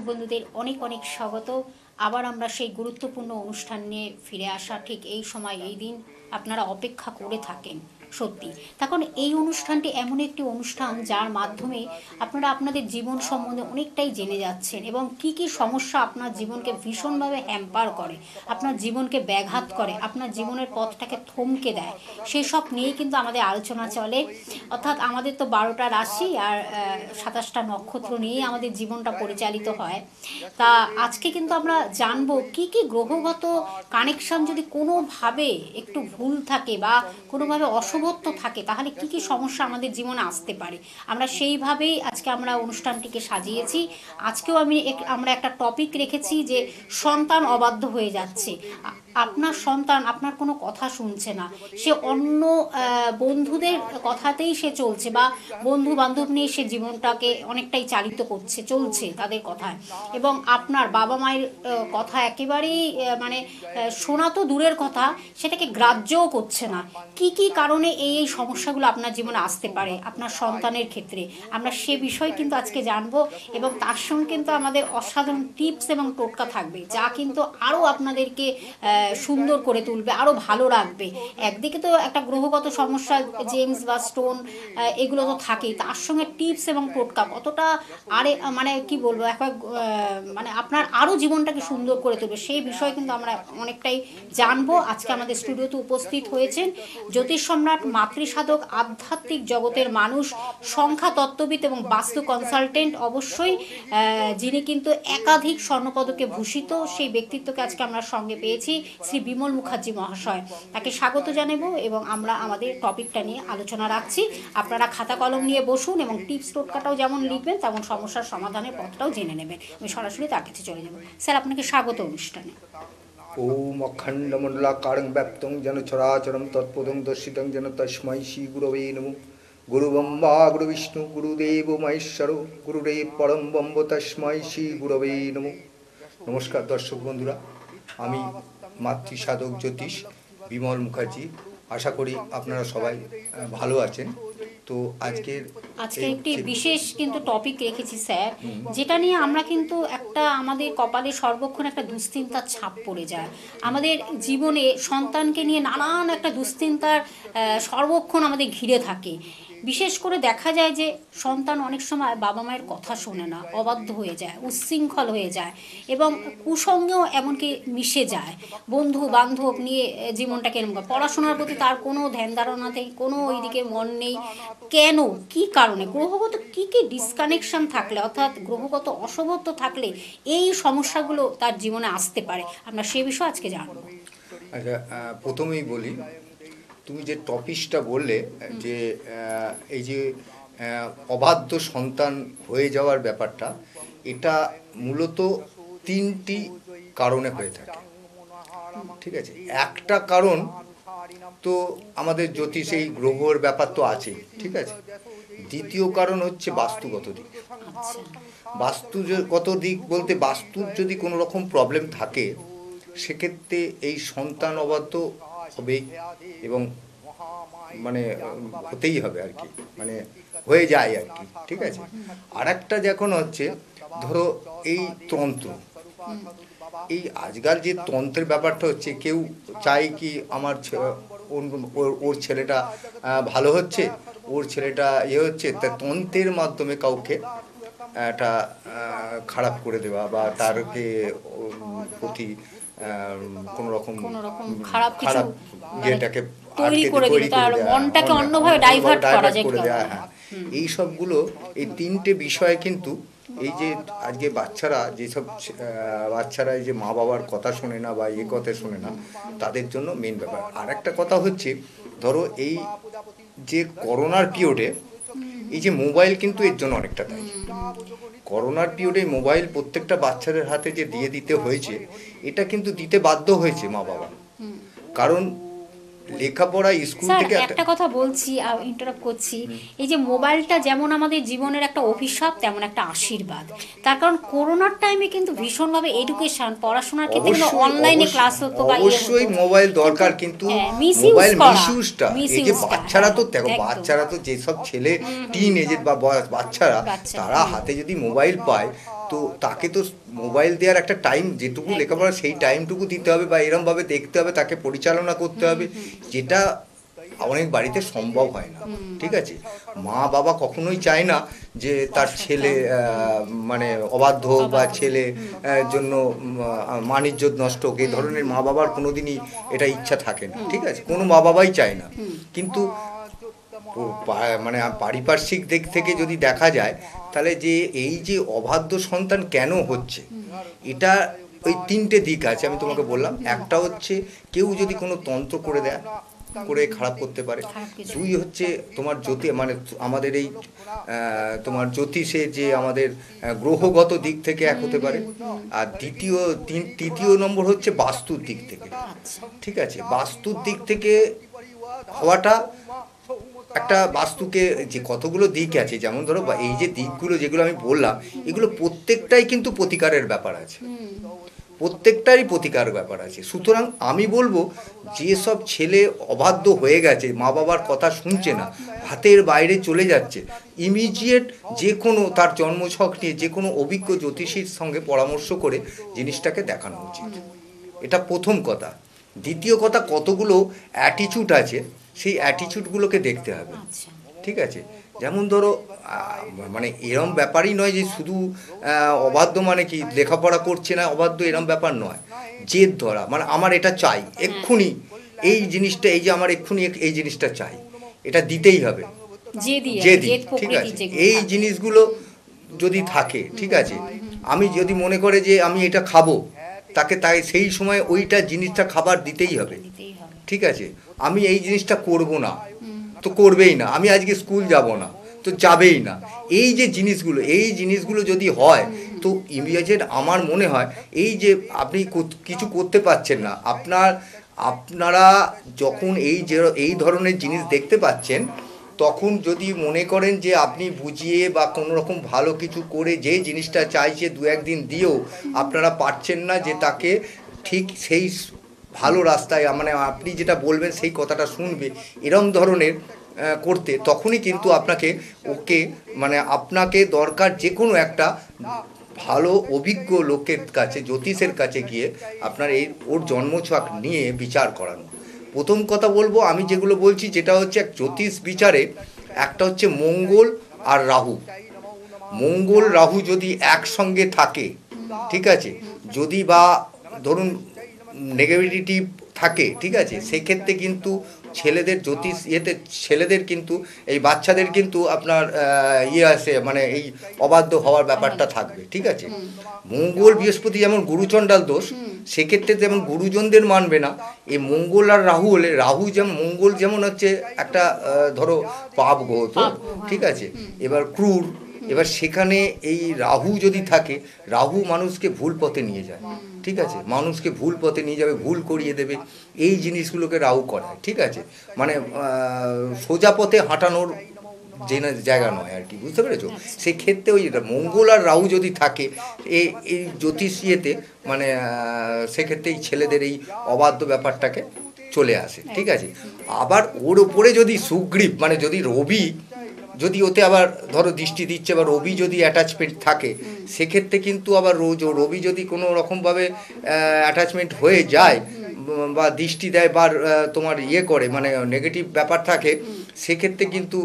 বন্ধুদের অনেক অনেক স্বাগত। আবার আমরা সেই গুরুত্বপূর্ণ অনুষ্ঠান নিয়ে ফিরে আসা ঠিক এই সময়, এই দিন আপনারা অপেক্ষা করে থাকেন সত্যি। তখন এই অনুষ্ঠানটি এমন একটি অনুষ্ঠান যার মাধ্যমে আপনারা আপনাদের জীবন সম্বন্ধে অনেকটাই জেনে যাচ্ছেন এবং কি কি সমস্যা আপনার জীবনকে ভীষণভাবে হ্যাম্পার করে, আপনার জীবনকে ব্যাঘাত করে, আপনার জীবনের পথটাকে থমকে দেয়, সেসব নিয়েই কিন্তু আমাদের আলোচনা চলে। অর্থাৎ আমাদের তো 12টা রাশি আর 27টা নক্ষত্র নিয়েই আমাদের জীবনটা পরিচালিত হয়। তা আজকে কিন্তু আমরা জানবো কি কি গ্রহগত কানেকশন যদি কোনোভাবে একটু ভুল থাকে বা কোনোভাবে অশুভত্ব থাকে তাহলে কি কি সমস্যা আমাদের জীবনে আসতে পারে। আমরা সেইভাবেই আজকে আমরা অনুষ্ঠানটিকে সাজিয়েছি। আজকেও আমরা একটা টপিক রেখেছি যে সন্তান অবাধ্য হয়ে যাচ্ছে। আপনার সন্তান আপনার কোনো কথা শুনছে না, সে অন্য বন্ধুদের কথাতেই সে চলছে বা বন্ধু বান্ধব নিয়ে সে জীবনটাকে অনেকটাই চালিত করছে, চলছে তাদের কথায়, এবং আপনার বাবা মায়ের কথা একেবারেই শোনা তো দূরের কথা, সেটাকে গ্রাহ্যও করছে না। কি কি কারণে এই সমস্যাগুলো আপনার জীবনে আসতে পারে আপনার সন্তানের ক্ষেত্রে, আমরা সে বিষয় কিন্তু আজকে জানবো। এবং তার সঙ্গে কিন্তু আমাদের অসাধারণ টিপস এবং টোটকা থাকবে যা কিন্তু আরও আপনাদেরকে সুন্দর করে তুলবে, আরও ভালো রাখবে। একদিকে তো একটা গ্রহগত সমস্যা, জেমস বা স্টোন, এগুলো তো থাকেই, তার সঙ্গে টিপস এবং টোটকা কতটা কি বলবো, একবার আপনার আরও জীবনটাকে সুন্দর করে তুলবে সেই বিষয়ে কিন্তু আমরা অনেকটাই জানবো। আজকে আমাদের স্টুডিওতে উপস্থিত হয়েছেন জ্যোতিষ সম্রাট, মাতৃসাধক, আধ্যাত্মিক জগতের মানুষ, সংখ্যা তত্ত্ববিদ এবং বাস্তু কনসালটেন্ট, অবশ্যই যিনি কিন্তু একাধিক স্বর্ণপদকে ভূষিত সেই ব্যক্তিত্বকে আজকে আমরা সঙ্গে পেয়েছি, শ্রী বিমল মুখার্জি মহাশয়। তাকে স্বাগত জানাবো এবং আমরা আমাদের টপিকটা নিয়ে আলোচনা রাখছি। আপনারা খাতা কলম নিয়ে বসুন এবং টিপস টোটকাটাও যেমন লিখবেন তেমন সমস্যার সমাধানের পথটাও জেনে নেবেন। আমি সরাসরি তার কাছে চলে যাব। স্যার, আপনাকে স্বাগত অনুষ্ঠানে। ওম অখণ্ডমণ্ডলাকারং ব্যাপ্তং যেন চরাচরম তৎপদং দর্শিতং যেন তস্मै শ্রী গুরবে নমঃ। গুরু ব্রহ্মা গুরু বিষ্ণু গুরুদেব মহেশ্বর গুরুদেব পরম ব্রহ্ম তস্मै শ্রী গুরবে নমঃ। নমস্কার দর্শক বন্ধুরা, আমি মাতৃসাধক জ্যোতিষ বিমল মুখার্জি। আশা করি আপনারা সবাই ভালো আছেন। তো আজকে একটি বিশেষ কিন্তু টপিক রেখেছি স্যার, যেটা নিয়ে আমরা কিন্তু আমাদের কপালে সর্বক্ষণ একটা দুশ্চিন্তার ছাপ পড়ে যায়। আমাদের জীবনে সন্তানকে নিয়ে নানান একটা দুশ্চিন্তার সর্বক্ষণ আমাদের ঘিরে থাকে। বিশেষ করে দেখা যায় যে সন্তান অনেক সময় বাবা মায়ের কথা শোনে না, অবাধ্য হয়ে যায়, উচ্ছৃঙ্খল হয়ে যায় এবং কুসঙ্গেও এমনকি মিশে যায়। বন্ধু বান্ধব নিয়ে জীবনটাকে এরকম করে, পড়াশোনার প্রতি তার কোনো ধ্যান ধারণা নেই, কোনো ওই দিকে মন নেই। কেন, কি কারণে, গ্রহগত কি কি ডিসকানেকশন থাকলে, অর্থাৎ গ্রহগত অশুভত্ব থাকলে এই সমস্যাগুলো তার জীবনে আসতে পারে, আমরা সে বিষয়ে আজকে জানবো। আচ্ছা, প্রথমেই বলি, তুমি যে টপিকটা বললে যে এই যে অবাধ্য সন্তান হয়ে যাওয়ার ব্যাপারটা, এটা মূলত 3টি কারণে হয়ে থাকে। ঠিক আছে, একটা কারণ তো আমাদের জ্যোতিষ, এই গ্রহের ব্যাপার তো আছে, ঠিক আছে। দ্বিতীয় কারণ হচ্ছে বাস্তুগত দিক। বাস্তুগত দিক বলতে বাস্তুর যদি কোনো রকম প্রবলেম থাকে সেক্ষেত্রে এই সন্তান অবাধ্য হবে এবং হতেই হবে আর কি, হয়ে যায় আর কি, ঠিক আছে। আর একটা যখন হচ্ছে, ধরো এই তন্ত্র, এই আজকাল যে তন্ত্রের ব্যাপারটা হচ্ছে, কেউ চায় কি আমার ওর ছেলেটা ভালো হচ্ছে, ওর ছেলেটা হচ্ছে, তা তন্ত্রের মাধ্যমে কাউকে একটা খারাপ করে দেওয়া বা তারকে প্রতি কোনো রকম খারাপ ইয়েটাকে তৈরি করে দেওয়া। হ্যাঁ, এই সবগুলো, এই 3টে বিষয় কিন্তু এই যে আজকে বাচ্চারা যেসব বাচ্চারা এই যে মা বাবার কথা শোনে না বা কথা শোনে না, তাদের জন্য মেন ব্যাপার। আর একটা কথা হচ্ছে, ধরো এই যে করোনার পিরিয়ডে এই যে মোবাইল কিন্তু এর জন্য অনেকটা দায়ী। করোনার পিরিয়ডে মোবাইল প্রত্যেকটা বাচ্চাদের হাতে যে দিয়ে দিতে হয়েছে, এটা কিন্তু দিতে বাধ্য হয়েছে মা বাবা, কারণ লেখাপড়া স্কুল থেকে। একটা কথা বলছি, ইন্টারাপ্ট করছি, এই যে মোবাইলটা যেমন আমাদের জীবনের একটা অভিশাপ তেমন একটা আশীর্বাদ। তার কারণ করোনার টাইমে কিন্তু ভীষণভাবে এডুকেশন, পড়াশোনার ক্ষেত্রে অনলাইনে ক্লাস হতো, অবশ্যই মোবাইল দরকার, কিন্তু মোবাইল মিসইউজটা, এই যে বাচ্চারা তো দেখো, বাচ্চারা তো যেসব ছেলে টিন এজের বা বাচ্চারা, তারা হাতে যদি মোবাইল পায় তো তাকে তো মোবাইল দেওয়ার একটা টাইম, যেটুকু লেখাপড়া সেই টাইমটুকু দিতে হবে, বা এরমভাবে দেখতে হবে, তাকে পরিচালনা করতে হবে, যেটা অনেক বাড়িতে সম্ভব হয় না। ঠিক আছে, মা বাবা কখনোই চায় না যে তার ছেলে মানে অবাধ্য হোক, বা ছেলে জন্য মান-ইজ্জত নষ্ট হোক, এই ধরনের মা বাবার কোনোদিনই এটা ইচ্ছা থাকে না। ঠিক আছে, কোনো মা বাবাই চায় না। কিন্তু মানে পারিপার্শ্বিক দিক থেকে যদি দেখা যায়, তাহলে যে এই যে অবাধ্য সন্তান কেন হচ্ছে, এটা ওই তিনটে দিক আছে আমি তোমাকে বললাম। একটা হচ্ছে কেউ যদি কোনো তন্ত্র করে দেয়, করে খারাপ করতে পারে। দুই হচ্ছে তোমার মানে আমাদের এই তোমার জ্যোতিষে যে আমাদের গ্রহগত দিক থেকে এক হতে পারে। আর তৃতীয় নম্বর হচ্ছে বাস্তুর দিক থেকে। ঠিক আছে, বাস্তুর দিক থেকে হওয়াটা একটা বাস্তুকে যে কতগুলো দিক আছে, যেমন ধরো এই যে দিকগুলো যেগুলো আমি বললাম, এগুলো প্রত্যেকটাই কিন্তু প্রতিকারের ব্যাপার আছে, প্রত্যেকটারই প্রতিকার ব্যাপার আছে। সুতরাং আমি বলবো, যেসব ছেলে অবাধ্য হয়ে গেছে, মা বাবার কথা শুনছে না, হাতের বাইরে চলে যাচ্ছে, ইমিডিয়েট যে কোনো তার জন্মছক নিয়ে যে কোনো অভিজ্ঞ জ্যোতিষীর সঙ্গে পরামর্শ করে জিনিসটাকে দেখানো উচিত। এটা প্রথম কথা। দ্বিতীয় কথা, কতগুলো অ্যাটিচিউড আছে, সেই অ্যাটিচিউডগুলোকে দেখতে হবে। ঠিক আছে, যেমন ধরো মানে এরম ব্যাপারই নয় যে শুধু অবাধ্য মানে কি লেখাপড়া করছে না অবাধ্য, এরম ব্যাপার নয়। জেদ ধরা, মানে আমার এটা চাই এক্ষুনি, এই জিনিসটা, এই যে আমার এক্ষুনি এই জিনিসটা চাই, এটা দিতেই হবে, জেদি। ঠিক আছে, এই জিনিসগুলো যদি থাকে, ঠিক আছে, আমি যদি মনে করে যে আমি এটা খাবো, তাকে তাই সেই সময় ওইটা জিনিসটা খাবার দিতেই হবে। ঠিক আছে, আমি এই জিনিসটা করব না, তো করবেই না। আমি আজকে স্কুল যাব না, তো যাবেই না। এই যে জিনিসগুলো, এই জিনিসগুলো যদি হয়, তো ইমিডিয়েট আমার মনে হয় এই যে আপনি কিছু করতে পারছেন না, আপনারা যখন এই ধরনের জিনিস দেখতে পাচ্ছেন, তখন যদি মনে করেন যে আপনি বুঝিয়ে বা কোনো রকম ভালো কিছু করে যে জিনিসটা চাইছে দু একদিন দিয়েও আপনারা পারছেন না যে তাকে ঠিক সেই ভালো রাস্তায়, মানে আপনি যেটা বলবেন সেই কথাটা শুনবে, এরম ধরনের করতে, তখনই কিন্তু আপনাকে দরকার যে কোনো একটা ভালো অভিজ্ঞ লোকের কাছে, জ্যোতিষের কাছে গিয়ে আপনার ওর জন্মছক নিয়ে বিচার করানো। প্রথম কথা বলবো, আমি যেগুলো বলছি যেটা হচ্ছে এক জ্যোতিষ বিচারে, একটা হচ্ছে মঙ্গল আর রাহু। মঙ্গল রাহু যদি একসঙ্গে থাকে, ঠিক আছে, যদি বা ধরুন নেগেটিভিটি থাকে, ঠিক আছে, সেক্ষেত্রে কিন্তু ছেলেদের জ্যোতিষ ছেলেদের কিন্তু এই বাচ্চাদের কিন্তু আপনার আসে, মানে এই অবাধ্য হওয়ার ব্যাপারটা থাকবে। ঠিক আছে, মঙ্গল বৃহস্পতি যেমন গুরুচণ্ডাল দোষ, সেক্ষেত্রে যেমন গুরুজনদের মানবে না। এই মঙ্গল আর রাহু হলে, মঙ্গল যেমন হচ্ছে একটা ধরো পাপ গ্রহ, তো ঠিক আছে, এবার ক্রূর, এবার সেখানে এই রাহু যদি থাকে, রাহু মানুষকে ভুল পথে নিয়ে যায়। ঠিক আছে, মানুষকে ভুল পথে নিয়ে যাবে, ভুল করিয়ে দেবে, এই জিনিসগুলোকে রাহু করায়। ঠিক আছে, মানে সোজা পথে হাঁটানোর যে জায়গা নয় আর কি, বুঝতে পেরেছো? সেক্ষেত্রে ওই মঙ্গল আর রাহু যদি থাকে এই জ্যোতিষীতে, মানে সেক্ষেত্রে এই ছেলেদের এই অবাধ্য ব্যাপারটাকে চলে আসে। ঠিক আছে, আবার ওর ওপরে যদি সুগ্রীব, মানে যদি রবি যদি ওতে আবার ধরো দৃষ্টি দিচ্ছে, বা রবি যদি অ্যাটাচমেন্ট থাকে, সেক্ষেত্রে কিন্তু আবার রবি যদি কোনো রকমভাবে অ্যাটাচমেন্ট হয়ে যায়, বা দৃষ্টি দেয়, বা তোমার করে, মানে নেগেটিভ ব্যাপার থাকে, সেক্ষেত্রে কিন্তু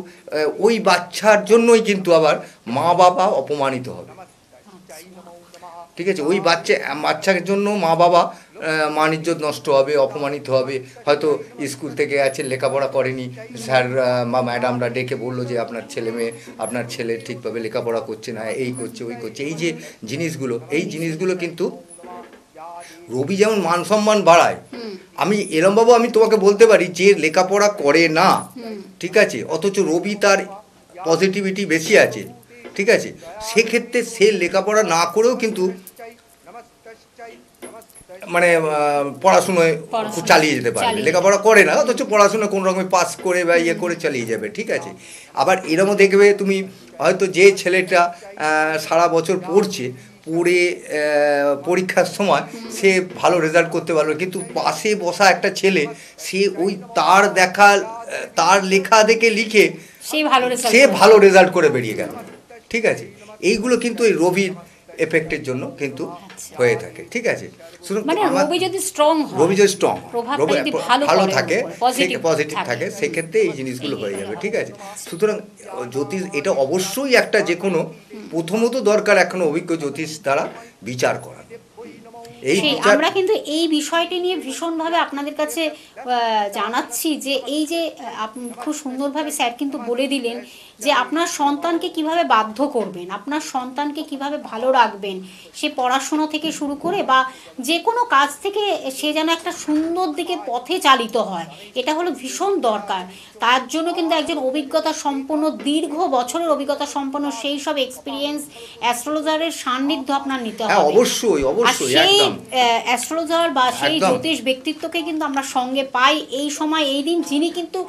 ওই বাচ্চার জন্যই কিন্তু আবার মা বাবা অপমানিত হবে। ঠিক আছে, ওই বাচ্চার জন্য মা বাবা মান-ইজ্জত নষ্ট হবে, অপমানিত হবে। হয়তো স্কুল থেকে আছে, লেখাপড়া করেনি, স্যার বা ম্যাডামরা ডেকে বললো যে আপনার ছেলে ঠিকভাবে লেখাপড়া করছে না, এই করছে ওই করছে। এই যে জিনিসগুলো কিন্তু রবি যেমন মান সম্মান বাড়ায়, আমি তোমাকে বলতে পারি যে লেখাপড়া করে না, ঠিক আছে, অথচ রবি তার পজিটিভিটি বেশি আছে, ঠিক আছে, সেক্ষেত্রে সে লেখাপড়া না করেও কিন্তু মানে পড়াশুনোয় চালিয়ে যেতে পারবে। লেখাপড়া করে না, অথচ পড়াশুনো কোনো রকমে পাস করে বা করে চালিয়ে যাবে। ঠিক আছে, আবার এরমও দেখবে তুমি, হয়তো যে ছেলেটা সারা বছর পড়ে পরীক্ষার সময় সে ভালো রেজাল্ট করতে পারবে, কিন্তু পাশে বসা একটা ছেলে, সে ওই তার লেখা দেখে লিখে সে ভালো রেজাল্ট করে বেরিয়ে গেল। ঠিক আছে, এইগুলো কিন্তু এই রবির এফেক্টের জন্য কিন্তু আচ্ছা। হয়ে থাকে, ঠিক আছে। সুতরাং মানে রবি যদি স্ট্রং হয়, রবি যদি স্ট্রং প্রভাবটা যদি ভালো ভালো পড়ে থাকে, ওর উপর, পজিটিভ পজিটিভ থাকে। থাকে, সেক্ষেত্রে এই জিনিসগুলো হয়ে যাবে, ঠিক আছে। আচ্ছা। সুতরাং জ্যোতিষ এটা অবশ্যই একটা যে কোনো প্রথমত দরকার এখন অভিজ্ঞ জ্যোতিষ দ্বারা বিচার করা। এই সেই বিচার আমরা কিন্তু এই বিষয়টি নিয়ে ভীষণভাবে আপনাদের কাছে জানাচ্ছি যে এই যে আপনি খুব সুন্দরভাবে স্যার কিন্তু বলে দিলেন যে আপনার সন্তানকে কিভাবে বাধ্য করবেন, আপনার সন্তানকে কিভাবে ভালো রাখবেন, সে পড়াশোনা থেকে শুরু করে বা যে কোনো কাজ থেকে সে যেন একটা সুন্দর দিকে পথে চালিত হয়, এটা হলো ভীষণ দরকার। তার জন্য কিন্তু একজন অভিজ্ঞতা সম্পন্ন, দীর্ঘ বছরের অভিজ্ঞতা সম্পন্ন সেই সব এক্সপিরিয়েন্স অ্যাস্ট্রোলজারের সান্নিধ্য আপনার নিতে হ্যাঁ, হবে। অবশ্যই আর অবশ্যই সেই একদম অ্যাস্ট্রোলজার বা সেই একদম। জ্যোতিষ ব্যক্তিত্বকে কিন্তু আমরা সঙ্গে পাই এই সময় এই দিন, যিনি কিন্তু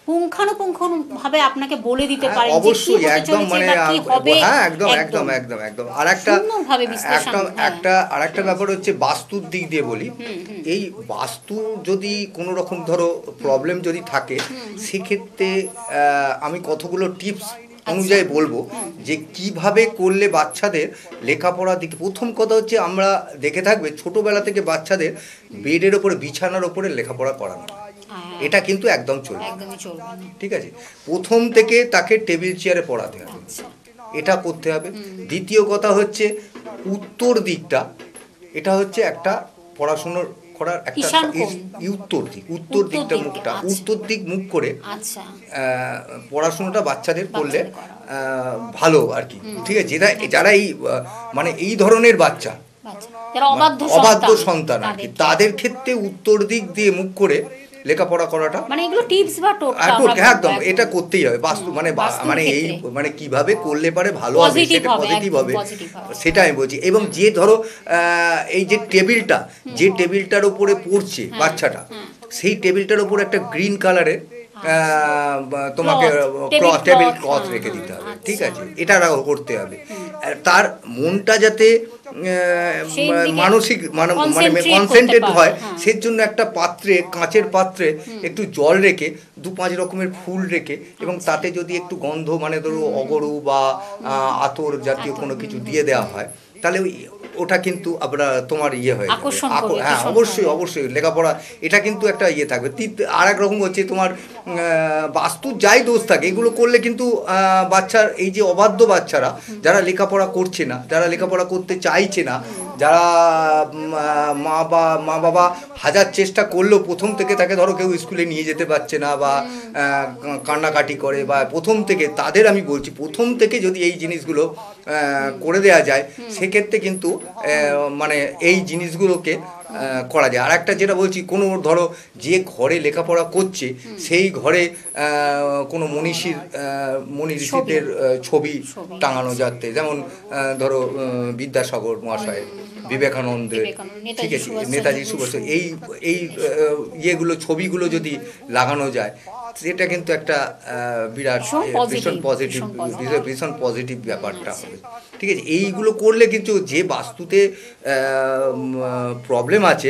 পুঙ্খানুপুঙ্খভাবে আপনাকে বলে দিতে হ্যাঁ, পারেন যে কি অবশ্যই হতে একদম, চলেছে মানে বা কি হবে। হ্যাঁ, একদম একদম একদম একদম। আর একটা সুন্দরভাবে বিশ্লেষণ, হ্যাঁ। আর একটা ব্যাপার হচ্ছে বাস্তুর দিক দিয়ে বলি। এই বাস্তু যদি কোনো রকম ধরো প্রবলেম যদি থাকে, সেক্ষেত্রে আমি কতগুলো টিপস অনুযায়ী বলবো যে কিভাবে করলে বাচ্চাদের লেখাপড়ার দিকে। প্রথম কথা হচ্ছে, আমরা দেখে থাকবে ছোটবেলা থেকে বাচ্চাদের বেডের ওপরে, বিছানার ওপরে লেখাপড়া করানো, হ্যাঁ, এটা কিন্তু একদম চলবে না, একদমই চলবে না। ঠিক আছে। প্রথম থেকে তাকে টেবিল চেয়ারে পড়াতে হবে, আচ্ছা। এটা করতে হবে। দ্বিতীয় কথা হচ্ছে উত্তর দিকটা, এটা হচ্ছে একটা পড়াশুনোর করার একটা ঈশান কোণ। উত্তর দিকটা দিকে, মুখটা, আচ্ছা। উত্তর দিক মুখ করে আচ্ছা। পড়াশোনাটা বাচ্চাদের করলে বাচ্চাদের করা। ভালো আর কি, ঠিক আছে। যারা এই মানে এই ধরনের বাচ্চা, আচ্ছা। যারা অবাধ্য অবাধ্য সন্তান সন্তান আর কি, তাদের ক্ষেত্রে উত্তর দিক দিয়ে মুখ করে লেখাপড়া করাটা মানে এগুলো টিপস বা টোটকা একদম এটা করতেই হবে। বাস্তু মানে বাস্তুর মানে এই ক্ষেত্রে। মানে কিভাবে করলে পারে ভালো হবে, Positive সেটা হবে, পজিটিভ একদম হবে, positive হবে। সেটা আমি বলছি। এবং যে ধরো এই যে টেবিলটা, যে টেবিলটার উপরে পড়ছে বাচ্চাটা, সেই টেবিলটার উপরে একটা গ্রিন কালারের তোমাকে Cloth, টেবিল cloth, ক্লথ হ্যাঁ, রেখে দিতে হবে, আচ্ছা। ঠিক আছে। এটা করতে হবে। তার মনটা যাতে সেই দিকে মানসিক মানে concentrate কনসেন্ট্রেট করতে হয়, পারবে, হ্যাঁ। সের জন্য একটা পাত্রে, কাঁচের পাত্রে একটু জল রেখে 2-5 রকমের ফুল রেখে, এবং তাতে যদি একটু গন্ধ মানে ধরো অগরু বা আতর জাতীয় কোনো কিছু দিয়ে দেওয়া হয়, তাহলে ওটা কিন্তু আপনার তোমার ইয়ে হয়ে যাবে, আকর্ষণ করবে, হ্যাঁ ভীষণ অবশ্যই ভাবে। অবশ্যই লেখাপড়া এটা কিন্তু একটা ইয়ে থাকবে। আর এক রকম হচ্ছে তোমার বাস্তুর যাই দোষ থাকে, এগুলো করলে কিন্তু বাচ্চার এই যে অবাধ্য বাচ্চারা, যারা লেখাপড়া করছে না, যারা লেখাপড়া করতে চাইছে না, যারা মা বাবা হাজার চেষ্টা করলেও প্রথম থেকে তাকে ধরো কেউ স্কুলে নিয়ে যেতে পারছে না, বা কান্নাকাটি করে, বা প্রথম থেকে তাদের আমি বলছি, প্রথম থেকে যদি এই জিনিসগুলো করে দেওয়া যায়, সেক্ষেত্রে কিন্তু মানে এই জিনিসগুলোকে করা যায়। আর একটা যেটা বলছি, কোনো ধরো যে ঘরে লেখাপড়া করছে, সেই ঘরে কোনো মনী ঋষিদের ছবি টাঙানো যাচ্ছে, যেমন ধরো বিদ্যাসাগর মহাশয়, বিবেকানন্দের, ঠিক আছে, নেতাজি সুভাষ, এই এই ইয়েগুলো, ছবিগুলো যদি লাগানো যায়, সেটা কিন্তু একটা বিরাট ভীষণ পজিটিভ ব্যাপারটা হবে, ঠিক আছে। এইগুলো করলে কিন্তু যে বাস্তুতে প্রবলেম আছে,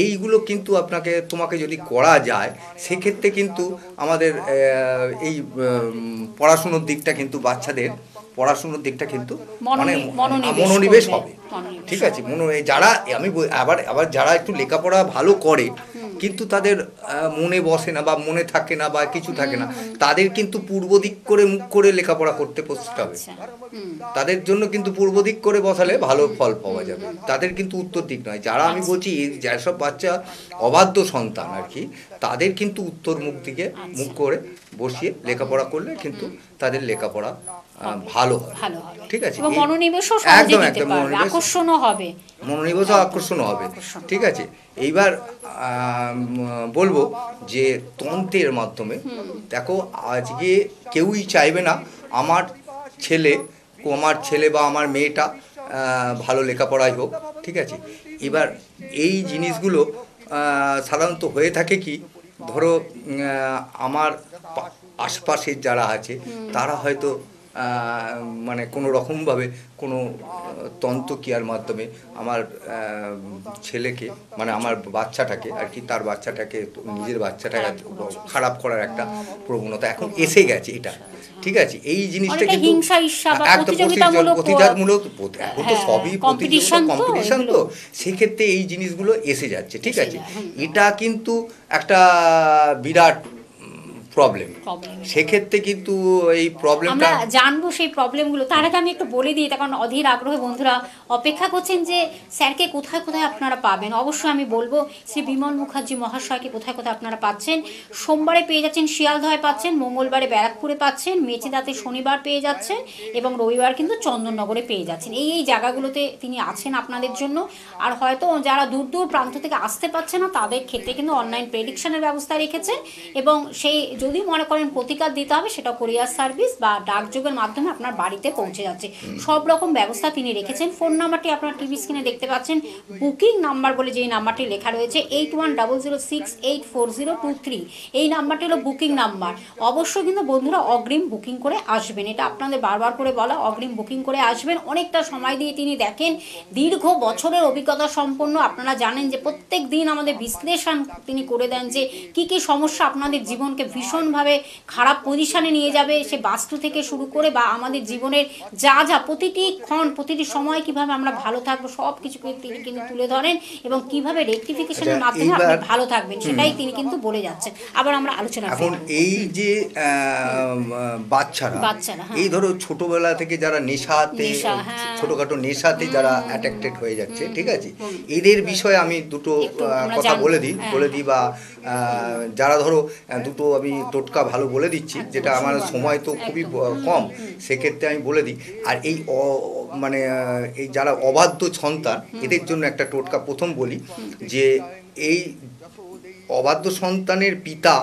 এইগুলো কিন্তু তোমাকে যদি করা যায়, সেক্ষেত্রে কিন্তু আমাদের এই পড়াশুনোর দিকটা কিন্তু বাচ্চাদের পড়াশুনোর দিকটা কিন্তু মানে মনোনিবেশ হবে, ঠিক আছে। যারা আবার যারা একটু লেখাপড়া ভালো করে কিন্তু তাদের মনে বসে না বা মনে থাকে না বা কিছু থাকে না, তাদের কিন্তু পূর্ব দিক করে মুখ করে লেখাপড়া করতে বসতে হবে। তাদের জন্য কিন্তু পূর্ব দিক করে বসালে ভালো ফল পাওয়া যাবে, তাদের কিন্তু উত্তর দিক নয়। যারা আমি বলছি যেসব বাচ্চা অবাধ্য সন্তান আর কি, তাদের কিন্তু উত্তর মুখ দিকে মুখ করে বসিয়ে লেখাপড়া করলে কিন্তু তাদের লেখাপড়া ভালো হবে, ঠিক আছে। মনোনিবেশও একদম একদম আকর্ষণও হবে, মনোনিবেশও আকর্ষণ হবে, ঠিক আছে। এইবার বলবো যে তন্ত্রের মাধ্যমে দেখো, আজকে কেউই চাইবে না আমার ছেলে বা আমার মেয়েটা ভালো লেখাপড়াই হোক, ঠিক আছে। এবার এই জিনিসগুলো সাধারণত হয়ে থাকে কি, ধরো আমার আশপাশের যারা আছে, তারা হয়তো মানে কোনো রকমভাবে কোনো তন্ত্রক্রিয়ার মাধ্যমে আমার ছেলেকে মানে আমার বাচ্চাটাকে আর কি তার বাচ্চাটাকে নিজের বাচ্চাটাকে খারাপ করার একটা প্রবণতা এখন এসে গেছে এটা, ঠিক আছে? এই জিনিসটা অনেকটা কিন্তু হিংসা, ঈর্ষা বা একদম প্রতিযোগিতামূলক প্রতিযোগিতামূলক এখন তো হ্যাঁ, সবই competition তো কম্পিটিশন এগুলো। তো সেক্ষেত্রে এই জিনিসগুলো এসে যাচ্ছে, ঠিক এসে আছে? যায়, হুম। এটা কিন্তু একটা বিরাট প্রবলেম। প্রবলেম সেক্ষেত্রে কিন্তু এই প্রবলেমটা আমরা জানবো সেই প্রবলেমগুলো। তার আগে আমি একটু বলে দিই, কারণ অধীর আগ্রহে বন্ধুরা অপেক্ষা করছেন যে স্যারকে কোথায় কোথায় আপনারা পাবেন। অবশ্যই আমি বলবো শ্রী বিমল মুখার্জি মহাশয়কে কোথায় কোথায় আপনারা পাচ্ছেন। সোমবারে পেয়ে যাচ্ছেন শিয়ালদহে পাচ্ছেন, মঙ্গলবারে ব্যারাকপুরে পাচ্ছেন, মেচেদাতে শনিবার পেয়ে যাচ্ছেন এবং রবিবার কিন্তু চন্দননগরে পেয়ে যাচ্ছেন। এই জায়গাগুলোতে তিনি আছেন আপনাদের জন্য। আর হয়তো যারা দূর দূর প্রান্ত থেকে আসতে পারছে না তাদের ক্ষেত্রে কিন্তু অনলাইন প্রেডিকশনের ব্যবস্থা রেখেছেন এবং সেই যদি মনে করেন প্রতিকার দিতে হবে সেটা কোরিয়ার সার্ভিস বা ডাকযোগের মাধ্যমে আপনার বাড়িতে পৌঁছে যাচ্ছে। সব রকম ব্যবস্থা তিনি রেখেছেন। ফোন নাম্বারটি আপনার টিভি স্ক্রিনে দেখতে পাচ্ছেন, বুকিং নাম্বার বলে যেই নাম্বারটি লেখা রয়েছে 8100684023। এই নাম্বারটি হলো বুকিং নাম্বার। অবশ্যই কিন্তু বন্ধুরা অগ্রিম বুকিং করে আসবেন, এটা আপনাদের বারবার করে বলা, অগ্রিম বুকিং করে আসবেন। অনেকটা সময় দিয়ে তিনি দেখেন, দীর্ঘ বছরের অভিজ্ঞতা সম্পন্ন। আপনারা জানেন যে প্রত্যেক দিন আমাদের বিশ্লেষণ তিনি করে দেন যে কি কি সমস্যা আপনাদের জীবনকে ভীষণভাবে খারাপ পজিশনে নিয়ে যাবে, সে বাস্তু থেকে শুরু করে বা আমাদের জীবনের যা যা প্রতিটি ক্ষণ প্রতিটি সময় কিভাবে আমরা ভালো থাকবো সব কিছুকে তিনি কিন্তু তুলে ধরেন এবং কিভাবে রেকটিফিকেশনের আচ্ছা, মাধ্যমে আপনি এইবার ভালো থাকবেন সেটাই তিনি কিন্তু বলে যাচ্ছেন। আবার আমরা আলোচনা এখন এই যে বাচ্চারা হ্যাঁ। এই ধরো ছোটবেলা থেকে যারা নেশাতে নেশা, হ্যাঁ। ছোটখাটো নেশাতে যারা অ্যাট্রাক্টেড হয়ে যাচ্ছে, ঠিক আছে? এদের বিষয়ে আমি দুটো একটু আমরা কথা জানবো। বলে দিই হ্যাঁ। বা যারা ধরো দুটো আমি টোটকা ভালো বলে দিচ্ছি, যেটা আমার সময় তো খুবই কম, সেক্ষেত্রে আমি বলে দিই। আর এই মানে এই যারা অবাধ্য সন্তান এদের জন্য একটা টোটকা প্রথম বলি যে এই অবাধ্য সন্তানের পিতা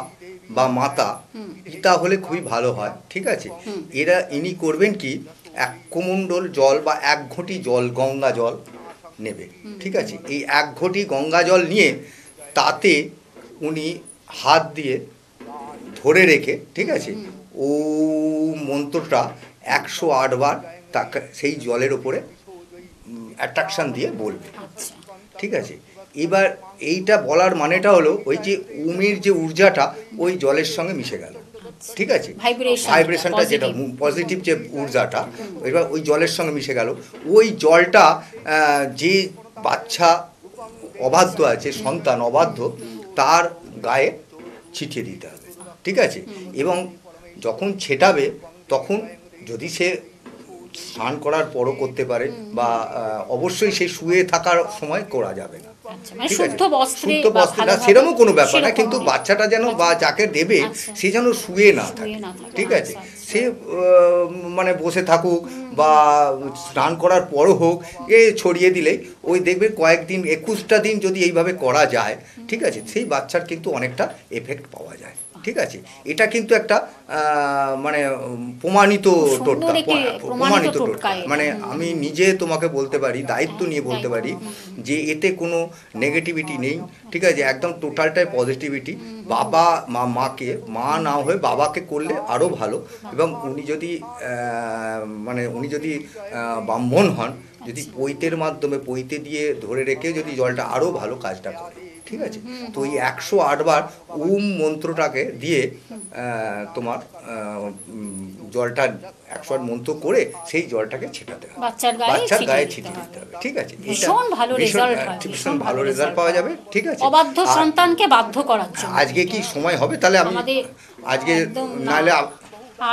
বা মাতা, পিতা হলে খুবই ভালো হয়, ঠিক আছে? ইনি করবেন কি, 1 কুমণ্ডল জল বা 1 ঘটি জল, গঙ্গা জল নেবে, ঠিক আছে? এই 1 ঘটি গঙ্গা জল নিয়ে তাতে উনি হাত দিয়ে ধরে রেখে, ঠিক আছে, ও মন্ত্রটা 108 বার তাকে সেই জলের ওপরে অ্যাট্রাকশন দিয়ে বলবে, আচ্ছা। ঠিক আছে? এবার এইটা বলার মানেটা হলো ওই যে ওমের যে ঊর্জাটা ওই জলের সঙ্গে মিশে গেল, ঠিক আছে? ভাইব্রেশনটা যেটা পজিটিভ যে ঊর্জাটা এবার ওই জলের সঙ্গে মিশে গেল। ওই জলটা যে বাচ্চা অবাধ্য আছে, সন্তান অবাধ্য, তার গায়ে ছিটিয়ে দিতে হবে, ঠিক আছে? এবং যখন ছেটাবে তখন যদি সে স্নান করার পরও করতে পারে বা অবশ্যই সে শুয়ে থাকার সময় করা যাবে না, মানে ঠিক আছে? শুদ্ধ বস্ত্রে না, সেরকমও কোনো ব্যাপার না, কিন্তু সেরকম বাচ্চাটা যেন বা যাকে দেবে সে যেন শুয়ে না থাকে, ঠিক আছে? সে মানে বসে থাকুক বা স্নান করার পরও হোক, ছড়িয়ে দিলেই ওই দেখবে কয়েকদিন 21টা দিন যদি এইভাবে করা যায়, ঠিক আছে, সেই বাচ্চার কিন্তু অনেকটা এফেক্ট পাওয়া যায়, ঠিক আছে? এটা কিন্তু একটা মানে প্রমাণিত টোটকা, প্রমাণিত টোটকা। মানে আমি নিজে তোমাকে বলতে পারি, দায়িত্ব নিয়ে বলতে পারি যে এতে কোনো নেগেটিভিটি নেই, ঠিক আছে? একদম টোটালটাই পজিটিভিটি। বাবা মাকে, মা না হয়ে বাবাকে করলে আরও ভালো। এবং উনি যদি ব্রাহ্মণ হন, যদি পৈতের মাধ্যমে পৈতে দিয়ে ধরে রেখে যদি জলটা আরও ভালো কাজটা করে, ঠিক আছে? তো ওই 108 বার ওম মন্ত্রটাকে দিয়ে তোমার জলটা 108 মন্ত্র করে সেই জলটাকে ছেটাতে হবে, বাচ্চার গায়ে ছিটিয়ে দিতে হবে, ঠিক আছে? ভীষণ ভালো রেজাল্ট হয়, ভীষণ ভালো রেজাল্ট পাওয়া যাবে, ঠিক আছে? অবাধ্য সন্তানকে বাধ্য করার জন্য। আজকে কি সময় হবে তাহলে? আমি আজকে নাহলে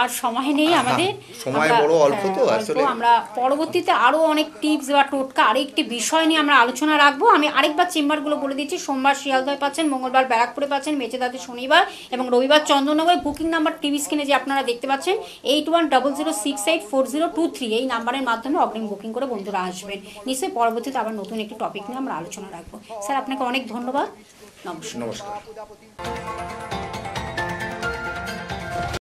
আর সময় নেই আমাদের, সময় বড় অল্প তো আসলে। আমরা পরবর্তীতে আরও অনেক টিপস বা টোটকা আরেকটি বিষয় নিয়ে আমরা আলোচনা রাখবো। আমি আরেকবার চেম্বারগুলো বলে দিচ্ছি। সোমবার শিয়ালদহে পাচ্ছেন, মঙ্গলবার ব্যারাকপুরে পাচ্ছেন, মেচেদাতে শনিবার এবং রবিবার চন্দননগরে। বুকিং নাম্বার টিভি স্ক্রিনে যে আপনারা দেখতে পাচ্ছেন 8100684023। এই নাম্বারের মাধ্যমে অগ্রিম বুকিং করে বন্ধুরা আসবেন। নিশ্চয়ই পরবর্তীতে আবার নতুন একটি টপিক নিয়ে আমরা আলোচনা রাখবো। স্যার আপনাকে অনেক ধন্যবাদ, নমস্কার।